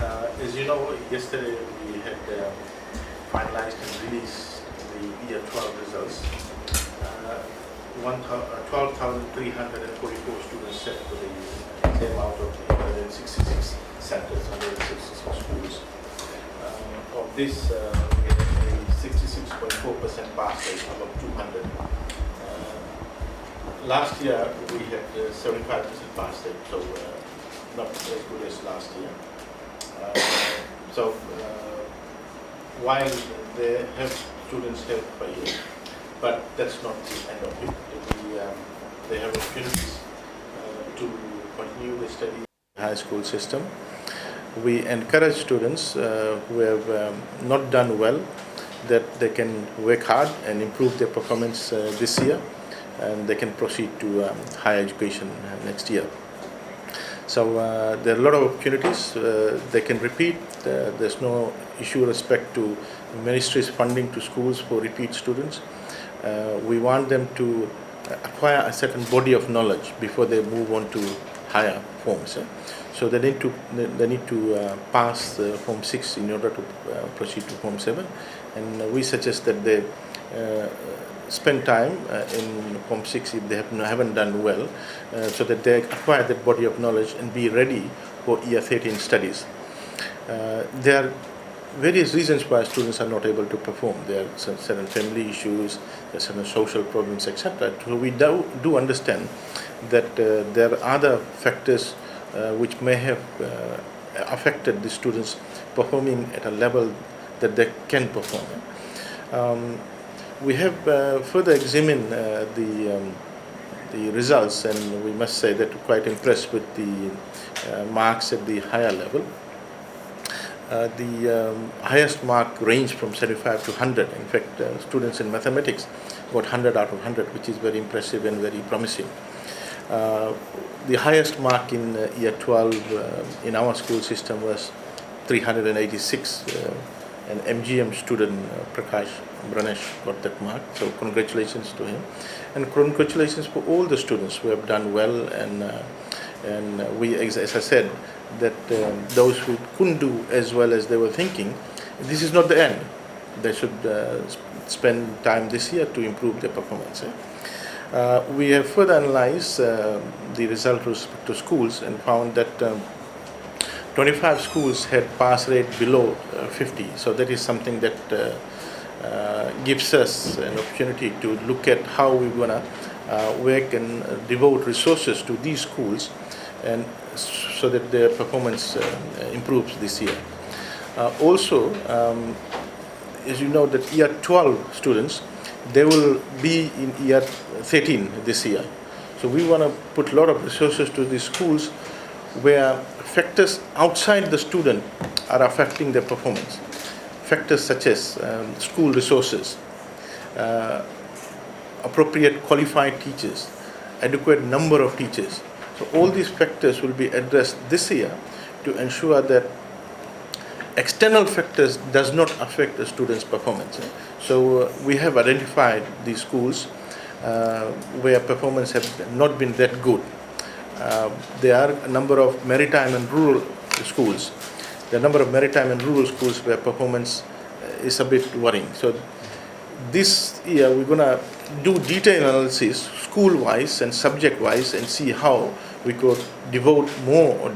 As you know, yesterday we had finalized and released the year 12 results. 12,344 students set for the exam out of the 166 centers, 166 schools. Of this, we had a 66.4% pass rate out of 200. Last year we had 75% pass rate, so not as good as last year. While they have students help per year, but that's not the end of it. They have opportunities to continue the study in the high school system. We encourage students who have not done well that they can work hard and improve their performance this year, and they can proceed to higher education next year. So there are a lot of opportunities. They can repeat. There's no issue with respect to the ministry's funding to schools for repeat students. We want them to acquire a certain body of knowledge before they move on to higher forms. So they need to pass Form 6 in order to proceed to Form 7. And we suggest that they spend time in Form 6 if they haven't done well, so that they acquire that body of knowledge and be ready for Year 13 studies. There are various reasons why students are not able to perform. There are certain family issues, there are certain social problems, etc. So we do understand that there are other factors which may have affected the students performing at a level that they can perform. We have further examined the results, and we must say that we're quite impressed with the marks at the higher level. The highest mark ranged from 75 to 100. In fact, students in mathematics got 100 out of 100, which is very impressive and very promising. The highest mark in Year 12 in our school system was 386. An MGM student, Prakash Branesh, got that mark. So congratulations to him, and congratulations for all the students who have done well. And we, as I said, that those who couldn't do as well as they were thinking, this is not the end. They should spend time this year to improve their performance. We have further analyzed the result with respect to schools and found that 25 schools had pass rate below 50. So that is something that gives us an opportunity to look at how we're going to work and devote resources to these schools, and so that their performance improves this year. Also, as you know, that Year 12 students, they will be in Year 13 this year. So we want to put a lot of resources to these schools where factors outside the student are affecting their performance. Factors such as school resources, appropriate qualified teachers, adequate number of teachers. So all these factors will be addressed this year to ensure that external factors does not affect the students' performance. So we have identified these schools where performance has not been that good. There are a number of maritime and rural schools. There are a number of maritime and rural schools where performance is a bit worrying. So this year we're going to do detailed analysis school-wise and subject-wise and see how we could devolve more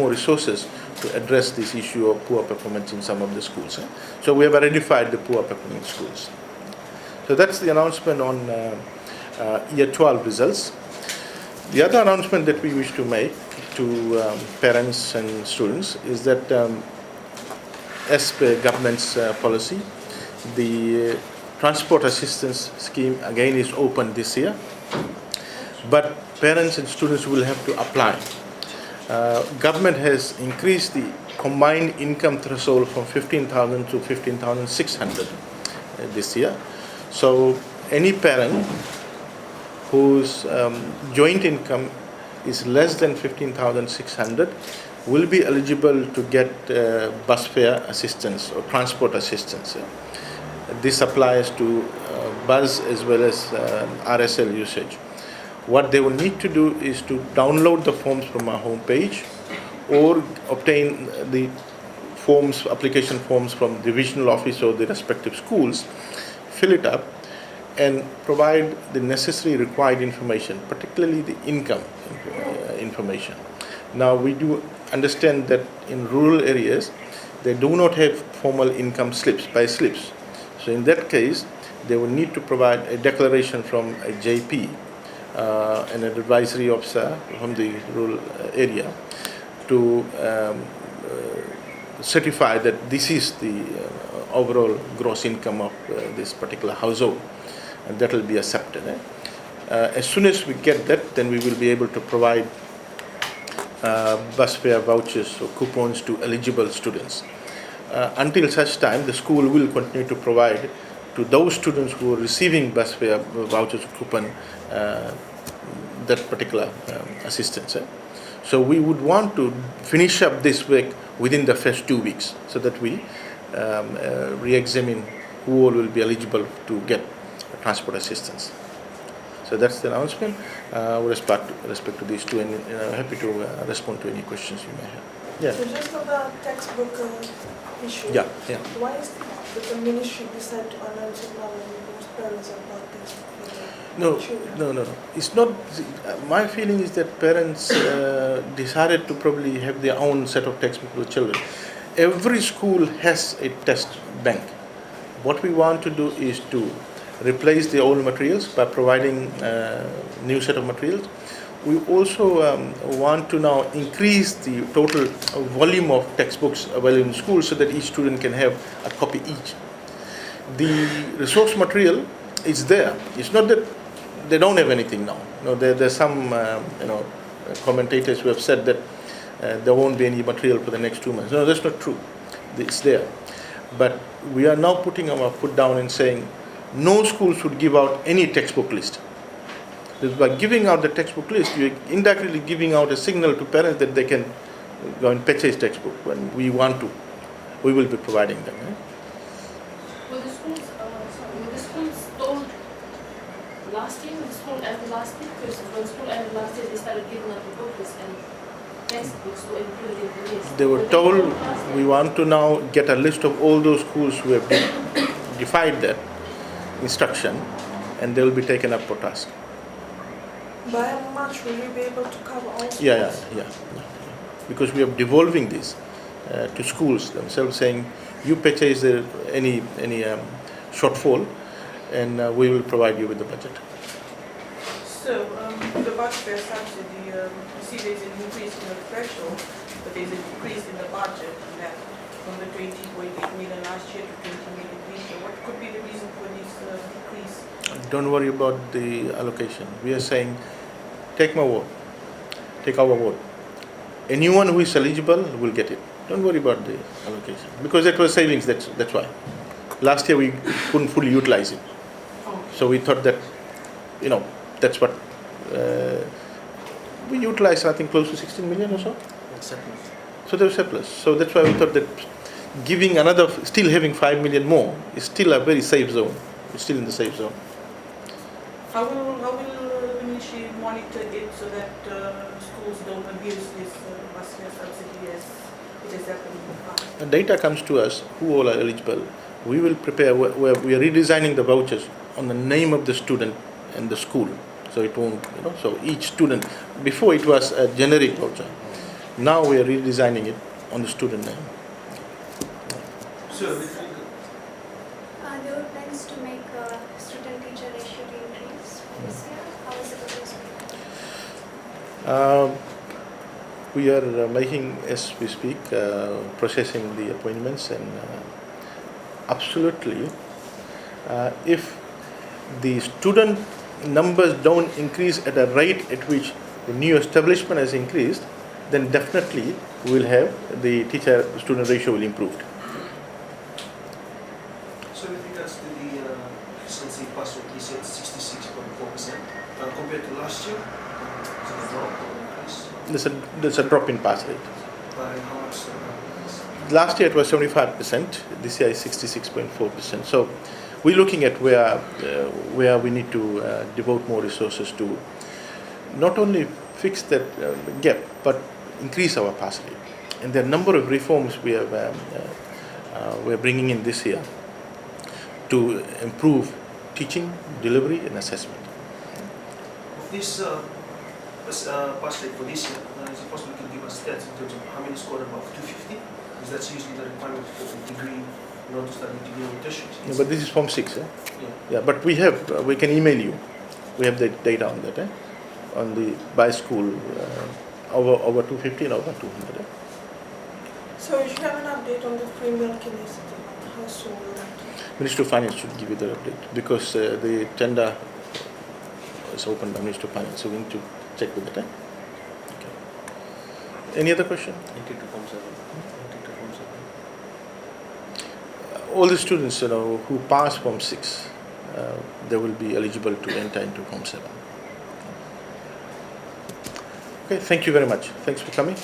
resources to address this issue of poor performance in some of the schools. So we have identified the poor performing schools. So that's the announcement on Year 12 results. The other announcement that we wish to make to parents and students is that as per government's policy, the transport assistance scheme again is open this year, but parents and students will have to apply. Government has increased the combined income threshold from 15,000 to 15,600 this year. So any parent whose joint income is less than 15,600 will be eligible to get bus fare assistance or transport assistance. This applies to bus as well as RSL usage. What they will need to do is to download the forms from our homepage or obtain the forms, application forms from the divisional office or the respective schools, fill it up, and provide the necessary required information, particularly the income information. Now, we do understand that in rural areas, they do not have formal income slips, pay slips. So in that case, they will need to provide a declaration from a JP, and an advisory officer from the rural area to certify that this is the overall gross income of this particular household, and that will be accepted. As soon as we get that, then we will be able to provide bus fare vouchers or coupons to eligible students. Until such time, the school will continue to provide to those students who are receiving bus fare vouchers or coupon that particular assistance. So we would want to finish up this work within the first 2 weeks, so that we re-examine who all will be eligible to get transport assistance. So that's the announcement with respect to these two, and happy to respond to any questions you may have. Yeah. So just on the textbook issue. Yeah. Why is the ministry decided to announce it now when most parents are about this? No. It's not. My feeling is that parents decided to probably have their own set of textbooks for children. Every school has a test bank. What we want to do is to replace the old materials by providing new set of materials. We also want to now increase the total volume of textbooks available in schools so that each student can have a copy each. The resource material is there. It's not that they don't have anything now. There's some commentators who have said that there won't be any material for the next 2 months. No, that's not true. It's there. But we are now putting our foot down and saying no school should give out any textbook list. Because by giving out the textbook list, you're indirectly giving out a signal to parents that they can go and purchase textbook when we want to. We will be providing them. Were the schools told last year when school ended last year? Because when school ended last year, they started giving out the book list and textbooks were included in the list. They were told we want to now get a list of all those schools who have defied that instruction, and they will be taken up for task. By how much will you be able to cover all schools? Yeah. Because we are devolving this to schools themselves, saying you purchase any shortfall, and we will provide you with the budget. So the bus fare subsidy, you see there's an increase in the threshold, but there's a decrease in the budget in that from the 20.8 million last year to 20 million this year. What could be the reason for this decrease? Don't worry about the allocation. We are saying, take my word, take our word. Anyone who is eligible will get it. Don't worry about the allocation, because that was savings. That's why. Last year we couldn't fully utilize it, so we thought that, that's what we utilized. I think close to 16 million or so. So there was surplus. So that's why we thought that giving still having 5 million more is still a very safe zone. It's still in the safe zone. How will the ministry monitor it so that schools don't abuse this bus fare subsidy as it has happened in the past? The data comes to us, who all are eligible. We will prepare, we are redesigning the vouchers on the name of the student and the school. So it won't, so each student, before it was a generic voucher. Now we are redesigning it on the student name. So, there were plans to make student-teacher ratio to increase this year. How is it going? We are making, as we speak, processing the appointments, and absolutely, if the student numbers don't increase at a rate at which the new establishment has increased, then definitely we will have the teacher-student ratio will improve. so with regards to the SLC pass rate, you said 66.4% compared to last year. Is it a drop or increase? There's a drop in pass rate. By how much? Last year it was 75%. This year is 66.4%. So we're looking at where we need to devote more resources to not only fix that gap, but increase our pass rate. And there are a number of reforms we're bringing in this year to improve teaching, delivery, and assessment. Of this pass rate for this year, is it possible to give us stats in terms of how many scored above 250? Because that's usually the requirement for a degree in order to study degree or tertiary. Yeah, but this is Form 6. Yeah. Yeah, but we can email you. We have the data on that, on the by school, over 250 and over 200. So you should have an update on the free milk initiative. How soon will that? Ministry of Finance should give you the update because the tender is opened by Ministry of Finance, so we need to check with that. Okay. Any other question? All the students, who pass Form 6, they will be eligible to enter into Form 7. Okay, thank you very much. Thanks for coming.